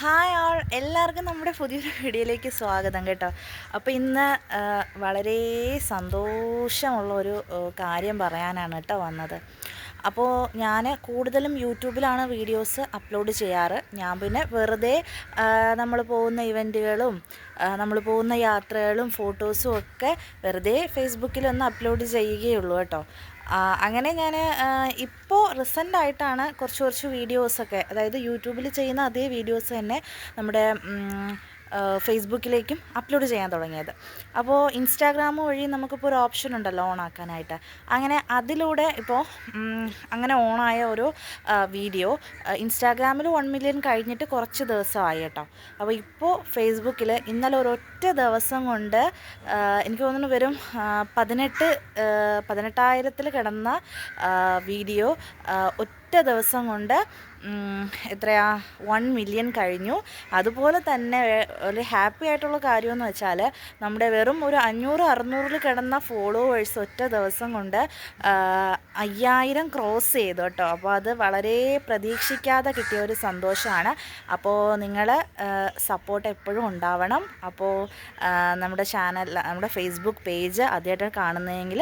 Hi ആൾ എല്ലാവർക്കും നമ്മുടെ പുതിയൊരു വീഡിയോയിലേക്ക് സ്വാഗതം കേട്ടോ. അപ്പോൾ ഇന്ന് വളരെ സന്തോഷമുള്ളൊരു കാര്യം പറയാനാണ് കേട്ടോ വന്നത്. അപ്പോൾ ഞാൻ കൂടുതലും യൂട്യൂബിലാണ് വീഡിയോസ് അപ്ലോഡ് ചെയ്യാറ്. ഞാൻ പിന്നെ വെറുതെ നമ്മൾ പോകുന്ന ഇവൻറ്റുകളും നമ്മൾ പോകുന്ന യാത്രകളും ഫോട്ടോസും ഒക്കെ വെറുതെ ഫേസ്ബുക്കിലൊന്ന് അപ്ലോഡ് ചെയ്യുകയുള്ളൂ കേട്ടോ. അങ്ങനെ ഞാൻ ഇപ്പോൾ റീസെൻ്റായിട്ടാണ് കുറച്ച് വീഡിയോസൊക്കെ, അതായത് യൂട്യൂബിൽ ചെയ്യുന്ന അതേ വീഡിയോസ് തന്നെ നമ്മുടെ ഫേസ്ബുക്കിലേക്കും അപ്ലോഡ് ചെയ്യാൻ തുടങ്ങിയത്. അപ്പോൾ ഇൻസ്റ്റാഗ്രാം വഴി നമുക്കിപ്പോൾ ഒരു ഓപ്ഷൻ ഉണ്ടല്ലോ ഓൺ ആക്കാനായിട്ട്. അങ്ങനെ അതിലൂടെ ഇപ്പോൾ അങ്ങനെ ഓണായ ഒരു വീഡിയോ ഇൻസ്റ്റാഗ്രാമിൽ 1 മില്യൺ കഴിഞ്ഞിട്ട് കുറച്ച് ദിവസമായി കേട്ടോ. അപ്പോൾ ഇപ്പോൾ ഫേസ്ബുക്കിൽ ഇന്നലെ ഒരൊറ്റ ദിവസം കൊണ്ട് എനിക്ക് തോന്നുന്നു വെറും 18,000 കിടന്ന വീഡിയോ ഒറ്റ ദിവസം കൊണ്ട് എത്രയാ 1 മില്യൺ കഴിഞ്ഞു. അതുപോലെ തന്നെ ഒരു ഹാപ്പി ആയിട്ടുള്ള കാര്യമെന്ന് വെച്ചാൽ നമ്മുടെ വെറും ഒരു 500-600 കിടന്ന ഫോളോവേഴ്സ് ഒറ്റ ദിവസം കൊണ്ട് 5000 ക്രോസ് ചെയ്തു കേട്ടോ. അപ്പോൾ അത് വളരെ പ്രതീക്ഷിക്കാതെ കിട്ടിയ ഒരു സന്തോഷമാണ്. അപ്പോൾ നിങ്ങൾ സപ്പോർട്ട് എപ്പോഴും ഉണ്ടാവണം. അപ്പോൾ നമ്മുടെ ചാനൽ, നമ്മുടെ ഫേസ്ബുക്ക് പേജ് ആദ്യമായിട്ട് കാണുന്നതെങ്കിൽ